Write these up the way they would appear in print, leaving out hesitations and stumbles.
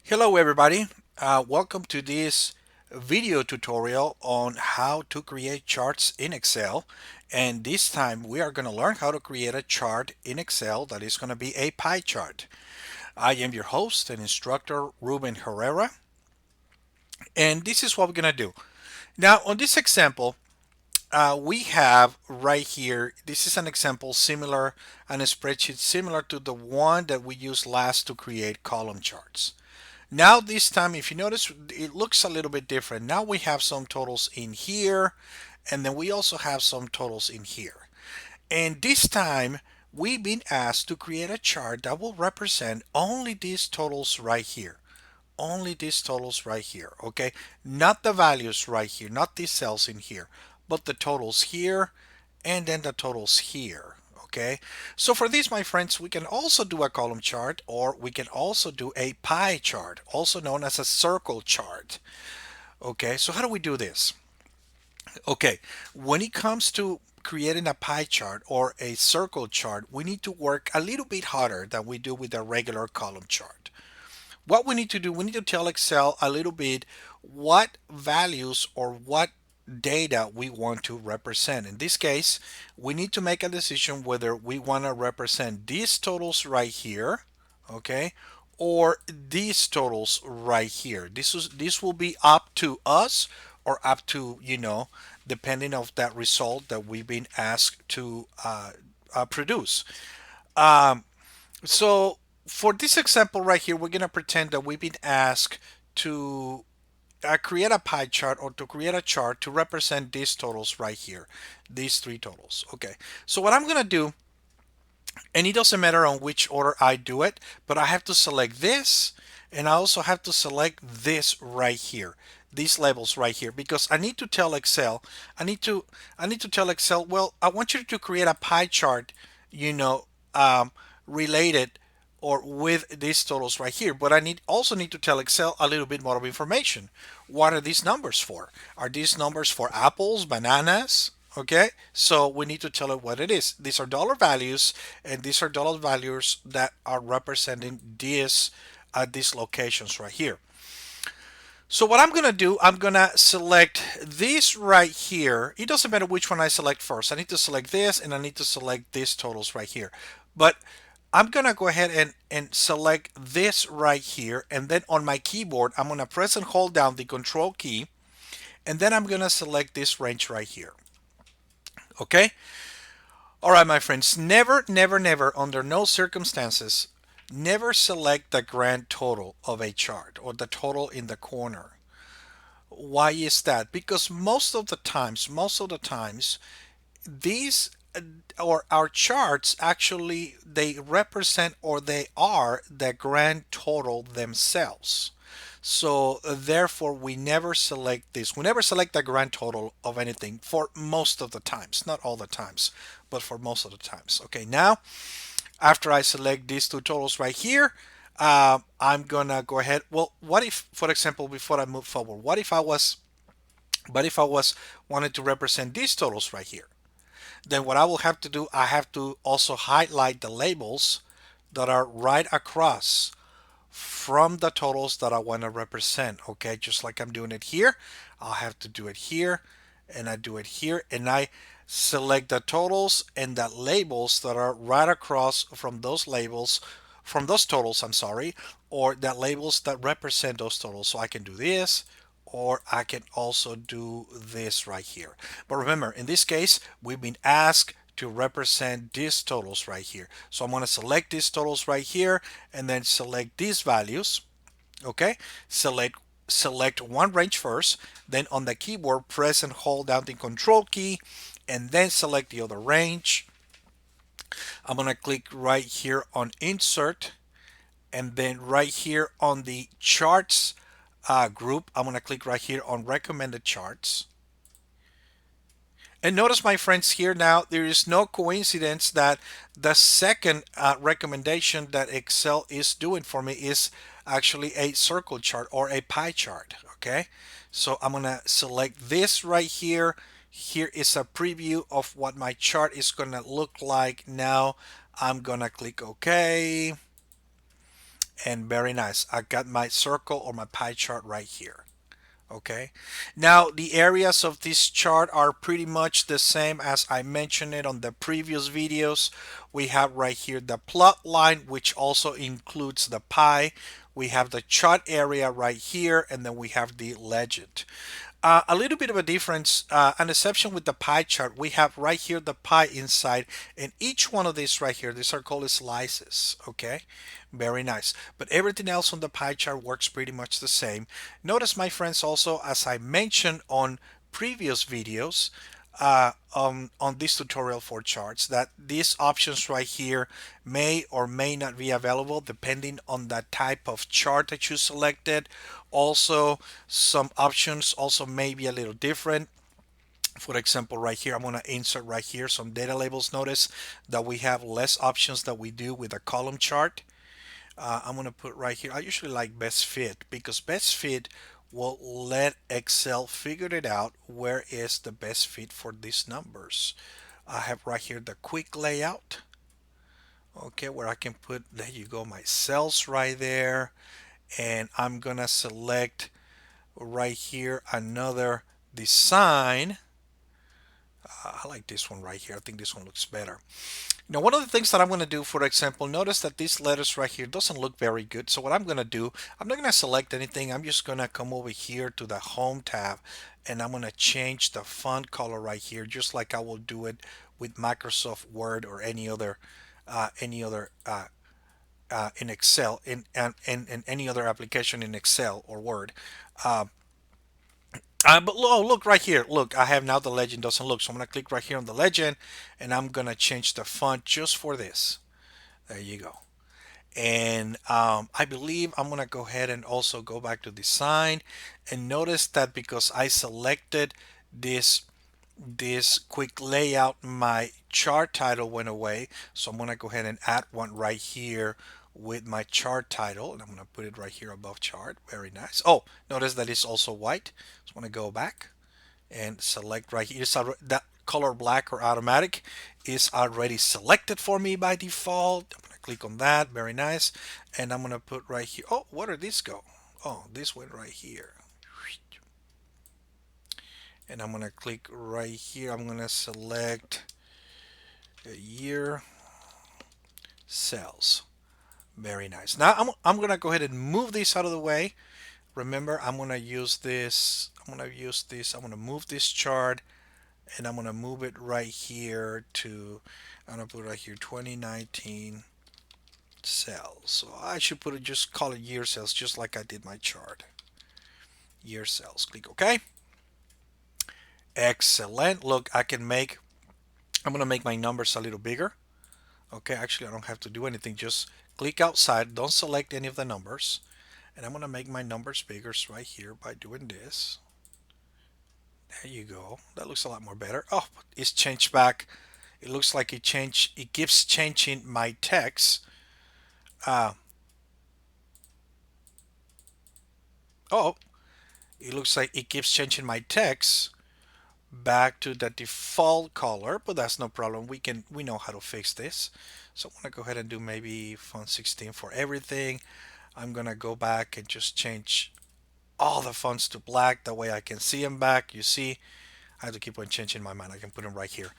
Hello everybody, welcome to this video tutorial on how to create charts in Excel, and this time we are going to learn how to create a chart in Excel that is going to be a pie chart. I am your host and instructor Ruben Herrera, and this is what we're going to do. Now on this example we have right here, this is an example similar and a spreadsheet similar to the one that we used last to create column charts. Now this time, if you notice, it looks a little bit different. Now we have some totals in here, and then we also have some totals in here. And this time, we've been asked to create a chart that will represent only these totals right here. Only these totals right here, okay? Not the values right here, not these cells in here, but the totals here, and then the totals here. Okay, so for this, my friends, we can also do a column chart, or we can also do a pie chart, also known as a circle chart. Okay, so how do we do this? Okay, when it comes to creating a pie chart or a circle chart, we need to work a little bit harder than we do with a regular column chart. What we need to do, we need to tell Excel a little bit what values or what data we want to represent. In this case, we need to make a decision whether we want to represent these totals right here, okay, or these totals right here. This will be up to us, or up to, depending of that result that we've been asked to produce. Um, so for this example right here, we're going to pretend that we've been asked to create a pie chart, or to create a chart to represent these totals right here, these three totals. Okay, so what I'm going to do, and it doesn't matter on which order I do it, but I have to select this, and I also have to select this right here, these labels right here, because I need to tell Excel, I need to tell Excel, well, I want you to create a pie chart, you know, related or with these totals right here. But I also need to tell Excel a little bit more of information. What are these numbers for? Are these numbers for apples, bananas? Okay, so we need to tell it what it is. These are dollar values, and these are dollar values that are representing these locations right here. So what I'm gonna do, I'm gonna select this right here. It doesn't matter which one I select first. I need to select this, and I need to select these totals right here. But I'm gonna go ahead and select this right here, and then on my keyboard I'm gonna press and hold down the control key, and then I'm gonna select this range right here. Okay, all right, my friends, never, never, never, under no circumstances, never select the grand total of a chart or the total in the corner. Why is that? Because most of the times these or our charts, actually, they represent, or they are, the grand total themselves. So therefore we never select this. We never select the grand total of anything, for most of the times, not all the times, but for most of the times. Okay, now after I select these two totals right here, I'm gonna go ahead. Well, what if, for example, before I move forward, what if I was wanted to represent these totals right here? Then what I will have to do, I have to also highlight the labels that are right across from the totals that I want to represent. Okay, just like I'm doing it here, I'll have to do it here, and I do it here, and I select the totals and the labels that are right across from those labels, from those totals, I'm sorry, or the labels that represent those totals. So I can do this, or I can also do this right here. But remember, in this case, we've been asked to represent these totals right here. So I'm going to select these totals right here, and then select these values. Okay, select one range first, then on the keyboard press and hold down the control key, and then select the other range. I'm going to click right here on insert, and then right here on the charts group, I'm going to click right here on recommended charts. And notice, my friends, here now, there is no coincidence that the second recommendation that Excel is doing for me is actually a circle chart or a pie chart. Okay, so I'm gonna select this right here. Here is a preview of what my chart is gonna look like. Now I'm gonna click OK, and very nice. I got my circle or my pie chart right here. Okay, now the areas of this chart are pretty much the same as I mentioned it on the previous videos. We have right here the plot line, which also includes the pie. We have the chart area right here, and then we have the legend. A little bit of a difference, an exception with the pie chart. We have right here the pie inside, and each one of these right here, these are called slices. Okay, very nice. But everything else on the pie chart works pretty much the same. Notice, my friends, also as I mentioned on previous videos, on this tutorial for charts, that these options right here may or may not be available depending on the type of chart that you selected. Also, some options also may be a little different. For example, right here, I'm going to insert right here some data labels. Notice that we have less options than we do with a column chart. I'm going to put right here, I usually like best fit, because best fit will let Excel figure it out where is the best fit for these numbers. I have right here the quick layout. Okay, where I can put, there you go, my cells right there. And I'm going to select right here another design. I like this one right here. I think this one looks better. Now, one of the things that I'm going to do, for example, notice that these letters right here doesn't look very good. So what I'm going to do, I'm not going to select anything. I'm just going to come over here to the Home tab, and I'm going to change the font color right here, just like I will do it with Microsoft Word or any other in Excel, in any other application in Excel or Word. Uh, but oh, look right here. Look, I have now the legend doesn't look. So I'm going to click right here on the legend, and I'm going to change the font just for this. There you go. And I believe I'm going to go ahead and also go back to design, and notice that because I selected this this quick layout, my chart title went away. So I'm going to go ahead and add one right here with my chart title, and I'm going to put it right here above chart. Very nice. Oh, notice that it's also white. So I'm going to go back and select right here. That color black or automatic is already selected for me by default. I'm going to click on that. Very nice. And I'm going to put right here. Oh, where did this go? Oh, this went right here. And I'm going to click right here. I'm going to select year cells. Very nice. Now I'm going to go ahead and move this out of the way. Remember, I'm going to use this. I'm going to use this. I'm going to move this chart, and I'm going to move it right here to, I'm going to put right here 2019 cells. So I should put it, just call it year cells, just like I did my chart. Year cells. Click OK. Excellent. Look, I'm going to make my numbers a little bigger. Okay, actually, I don't have to do anything. Just click outside. Don't select any of the numbers. And I'm going to make my numbers bigger right here by doing this. There you go. That looks a lot more better. Oh, it's changed back. It looks like it changed. It keeps changing my text. Uh, oh, it looks like it keeps changing my text back to the default color, but that's no problem. We know how to fix this. So I'm gonna go ahead and do maybe font 16 for everything. I'm gonna go back and just change all the fonts to black. That way I can see them back. You see, I have to keep on changing my mind. I can put them right here.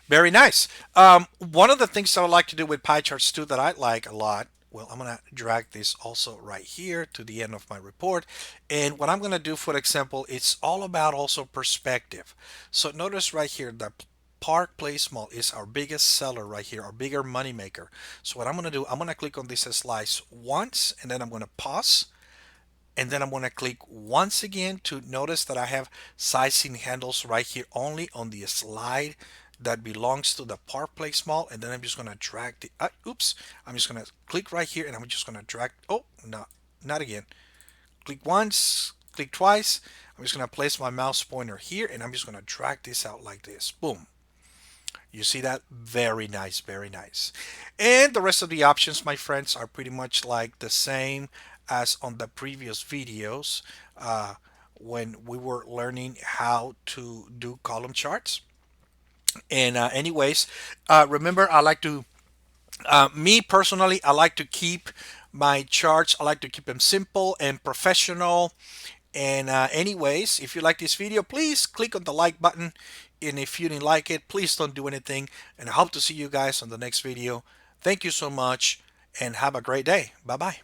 Very nice. One of the things that I like to do with pie charts too that I like a lot. Well, I'm going to drag this also right here to the end of my report. And what I'm going to do, for example, it's all about also perspective. So notice right here that Park Place Mall is our biggest seller right here, our bigger money maker. So what I'm going to do, I'm going to click on this slice once, and then I'm going to pause, and then I'm going to click once again to notice that I have sizing handles right here only on the slide that belongs to the Park Place Mall. And then I'm just going to drag the oops, I'm just going to click right here, and I'm just going to drag, oh no, not again. Click once, click twice. I'm just going to place my mouse pointer here, and I'm just going to drag this out like this. Boom. You see that? Very nice, very nice. And the rest of the options, my friends, are pretty much like the same as on the previous videos when we were learning how to do column charts. And anyways, remember, I like to, me personally, I like to keep my charts, I like to keep them simple and professional. And anyways, if you like this video, please click on the like button. And if you didn't like it, please don't do anything. And I hope to see you guys on the next video. Thank you so much and have a great day. Bye bye.